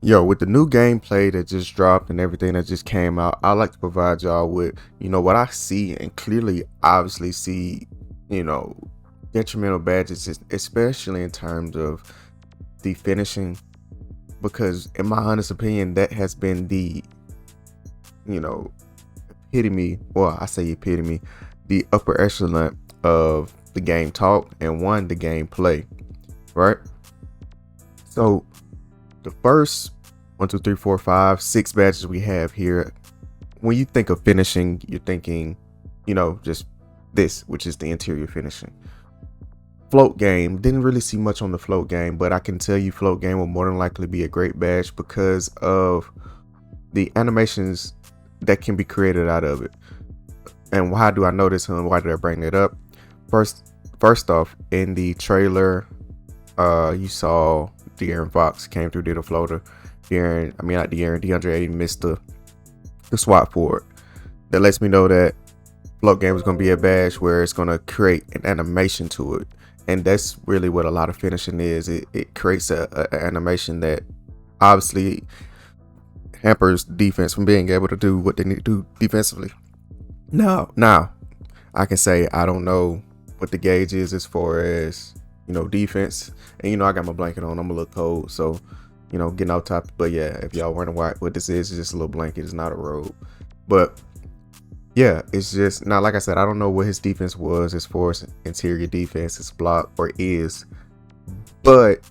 Yo, with the new gameplay that just dropped and everything that just came out, I like to provide y'all with, what I see and clearly, obviously see, you know, detrimental badges, especially in terms of the finishing, because in my honest opinion, that has been the, you know, epitome, well, I say epitome, the upper echelon of the game talk and the gameplay, right? So the first 1, 2, 3, 4, 5, 6 badges we have here, when you think of finishing, you're thinking, just this, which is the interior finishing. Float game, didn't really see much on the float game, but I can tell you float game will more than likely be a great badge because of the animations that can be created out of it. And why do I know this, and why did I bring it up? First off, in the trailer, you saw De'Aaron Fox came through, did a floater. DeAndre Ayton missed the swap for it. That lets me know that float game is going to be a badge where it's going to create an animation to it, and that's really what a lot of finishing is. It creates a animation that obviously hampers defense from being able to do what they need to do defensively. Now I can say I don't know what the gauge is as far as defense, and I got my blanket on. I'm a little cold, so getting out top. But yeah, if y'all wondering what this is, it's just a little blanket. It's not a robe. But yeah, it's just now, like I said, I don't know what his defense was as far as interior defense, his block, or is. But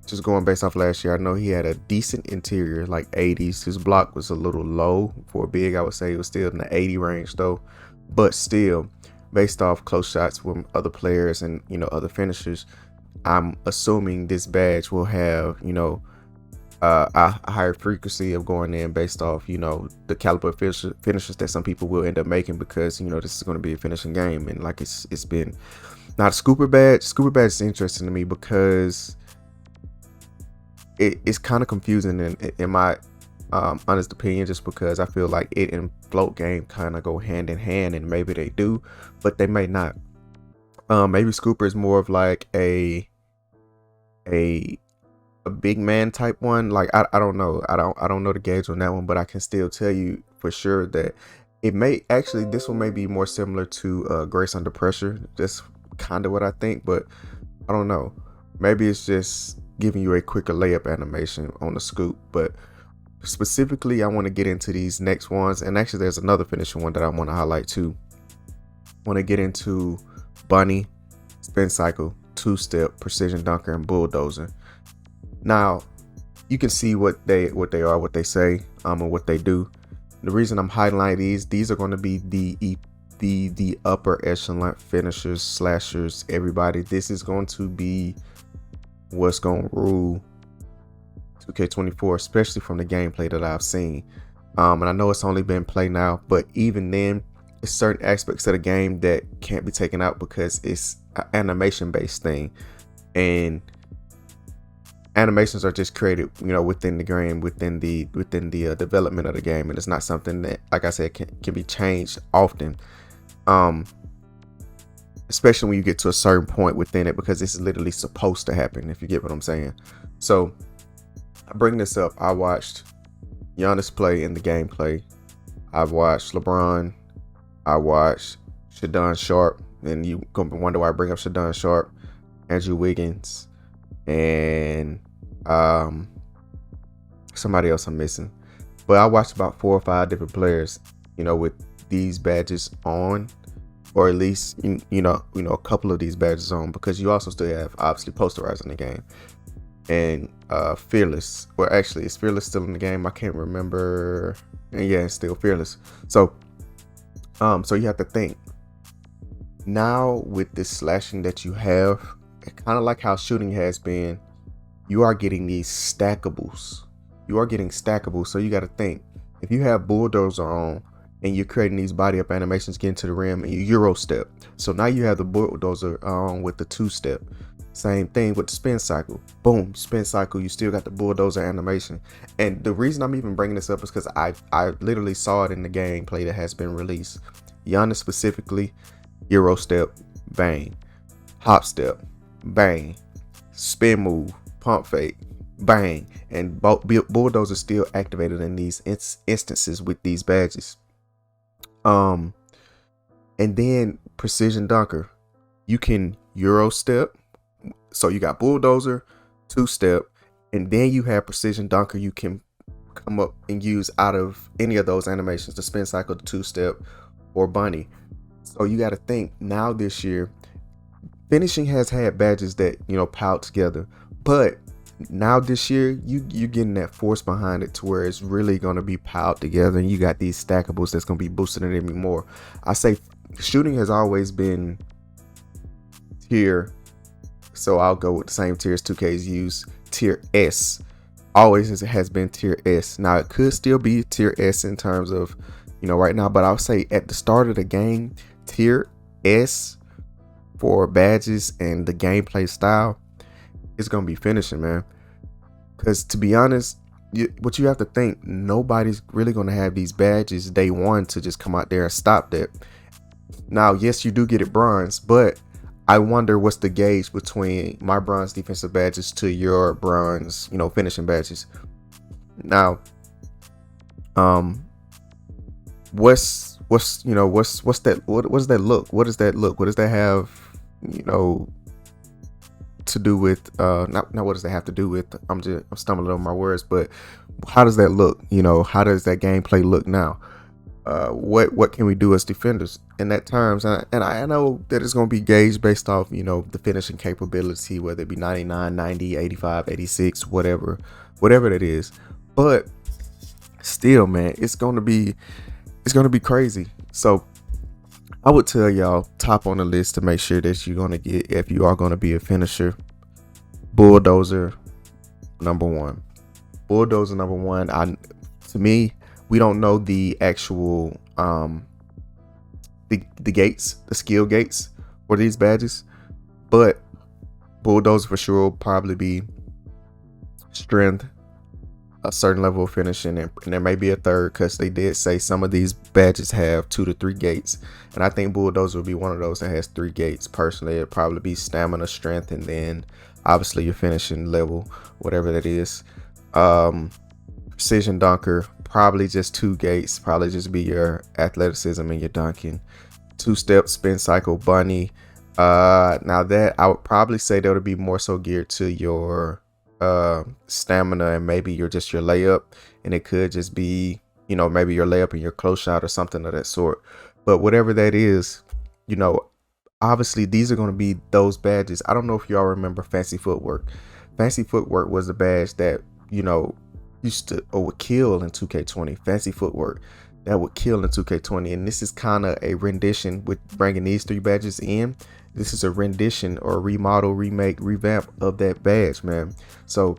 just going based off last year, I know he had a decent interior, like 80s. His block was a little low for a big. I would say it was still in the 80 range though. But still, based off close shots from other players and other finishers, I'm assuming this badge will have a higher frequency of going in based off the caliber finishes that some people will end up making, because this is going to be a finishing game. And like it's been not a scooper badge. Scooper badge is interesting to me because it's kind of confusing in my honest opinion, just because I feel like it and float game kind of go hand in hand, and maybe they do, but they may not. Maybe scooper is more of like a big man type one. Like I don't know. I don't know the gauge on that one, but I can still tell you for sure that it may actually, this one may be more similar to Grace Under Pressure. That's kind of what I think, but I don't know. Maybe it's just giving you a quicker layup animation on the scoop. But specifically, I want to get into these next ones, and actually there's another finishing one that I want to highlight too. Want to get into Bunny, Spin Cycle, Two-Step, Precision Dunker, and Bulldozer. Now you can see what they are, what they say, and what they do. The reason I'm highlighting these are going to be the upper echelon finishers, slashers, everybody. This is going to be what's going to rule 2K24, especially from the gameplay that I've seen. And I know it's only been played now, but even then, there's certain aspects of the game that can't be taken out because it's an animation based thing, and animations are just created within the game, within the development of the game, and it's not something that, like I said, can be changed often, especially when you get to a certain point within it, because it's literally supposed to happen, if you get what I'm saying. So I bring this up. I watched Giannis play in the gameplay. I've watched LeBron. I watched Shadon Sharp, and you gonna wonder why I bring up Shadon Sharp, Andrew Wiggins, and somebody else I'm missing. But I watched about 4 or 5 different players, with these badges on, or at least a couple of these badges on, because you also still have obviously Posterizer in the game, and Fearless. Well, actually, is Fearless still in the game? I can't remember. And yeah, it's still Fearless. So you have to think now with this slashing that you have, kind of like how shooting has been. You are getting these stackables. So you got to think, if you have Bulldozer on and you're creating these body up animations, getting to the rim, and you Euro step. So now you have the Bulldozer on with the 2-step. Same thing with the Spin Cycle. Boom, Spin Cycle. You still got the Bulldozer animation. And the reason I'm even bringing this up is because I literally saw it in the gameplay that has been released. Giannis specifically, Euro step, bang. Hop step, bang. Spin move, pump fake, bang. and Bulldozer still activated in these instances with these badges. And then Precision Dunker, you can Euro step. So you got Bulldozer, 2-step, and then you have Precision Dunker. You can come up and use out of any of those animations, the spin cycle, the 2-step, or bunny. So you got to think now this year, finishing has had badges that, you know, piled together, but now this year you're getting that force behind it to where it's really going to be piled together, and you got these stackables that's going to be boosting it even more. I say shooting has always been tier, so I'll go with the same tier as 2K's use, tier S. Always has been tier S. Now it could still be tier S in terms of, you know, right now, but I'll say at the start of the game, tier S for badges and the gameplay style, it's gonna be finishing, man. Because to be honest, what you have to think, nobody's really gonna have these badges day one to just come out there and stop that. Now, yes, you do get it bronze, but I wonder what's the gauge between my bronze defensive badges to your bronze, you know, finishing badges. Now, what's that? What does that look? What does that look? What does that have, you know, to do with? Not what does that have to do with? I'm stumbling over my words, but how does that look? You know, how does that gameplay look now? What can we do as defenders in that terms? And I know that it's going to be gauged based off, you know, the finishing capability, whether it be 99, 90, 85, 86, whatever that is. But still, man, it's going to be crazy. So I would tell y'all, top on the list to make sure that you're going to get, if you are going to be a finisher, Bulldozer number one. Bulldozer number one. To me, we don't know the actual the gates, the skill gates for these badges, but Bulldozer for sure will probably be strength, a certain level of finishing, and there may be a third, because they did say some of these badges have 2 to 3 gates, and I think Bulldozer will be one of those that has 3 gates. Personally, it'll probably be stamina, strength, and then obviously your finishing level, whatever that is. Precision Dunker, probably just 2 gates, probably just be your athleticism and your dunking. 2-step, spin cycle, bunny. Now that I would probably say that would be more so geared to your stamina, and maybe your layup, and it could just be, you know, maybe your layup and your close shot or something of that sort. But whatever that is, you know, obviously these are going to be those badges. I don't know if y'all remember Fancy Footwork. Fancy Footwork was a badge that, you know, used to, or would kill in 2K20. Fancy Footwork that would kill in 2K20, and this is kind of a rendition with bringing these 3 badges in. This is a rendition or remodel, remake, revamp of that badge, man. So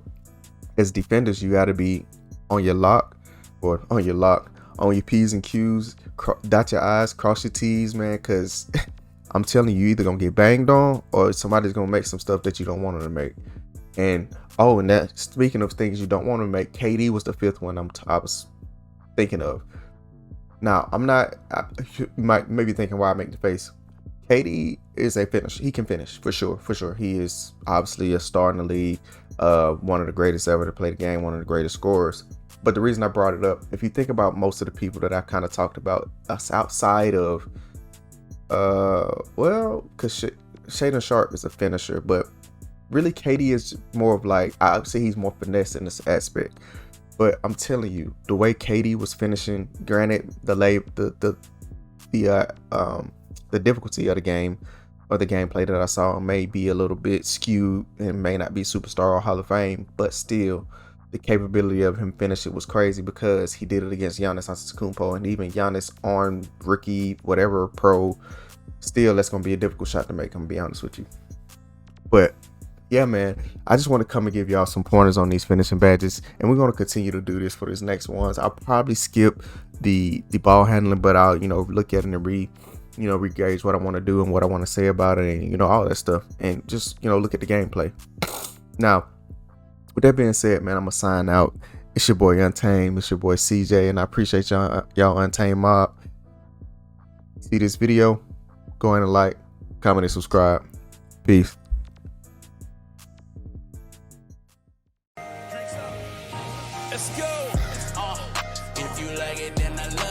as defenders, you got to be on your lock, on your P's and Q's, dot your I's, cross your T's, man, because I'm telling you, either gonna get banged on or somebody's gonna make some stuff that you don't want them to make. And and that, speaking of things you don't want to make, KD was the 5th one I was thinking of. Now, you might maybe thinking why I make the face. KD is a finisher. He can finish for sure. He is obviously a star in the league, one of the greatest ever to play the game, one of the greatest scorers. But the reason I brought it up, if you think about most of the people that I kind of talked about, us outside of, because Shaedon Sharpe is a finisher, but really KD is more of like, I would say he's more finesse in this aspect. But I'm telling you, the way KD was finishing, granted the difficulty of the game or the gameplay that I saw may be a little bit skewed and may not be superstar or Hall of Fame, but still the capability of him finishing was crazy, because he did it against Giannis Antetokounmpo, and even Giannis on rookie, whatever, pro, still that's going to be a difficult shot to make, I'm gonna be honest with you. But yeah, man, I just want to come and give y'all some pointers on these finishing badges, and we're going to continue to do this for these next ones. I'll probably skip the ball handling, but I'll, you know, look at it and re-gauge what I want to do and what I want to say about it, and, you know, all that stuff, and just, you know, look at the gameplay. Now, with that being said, man, I'm gonna sign out. It's your boy Untamed, it's your boy CJ, and I appreciate y'all Untamed mob. See this video, go ahead and like, comment, and subscribe. Peace. Let's go. If you like it, then I love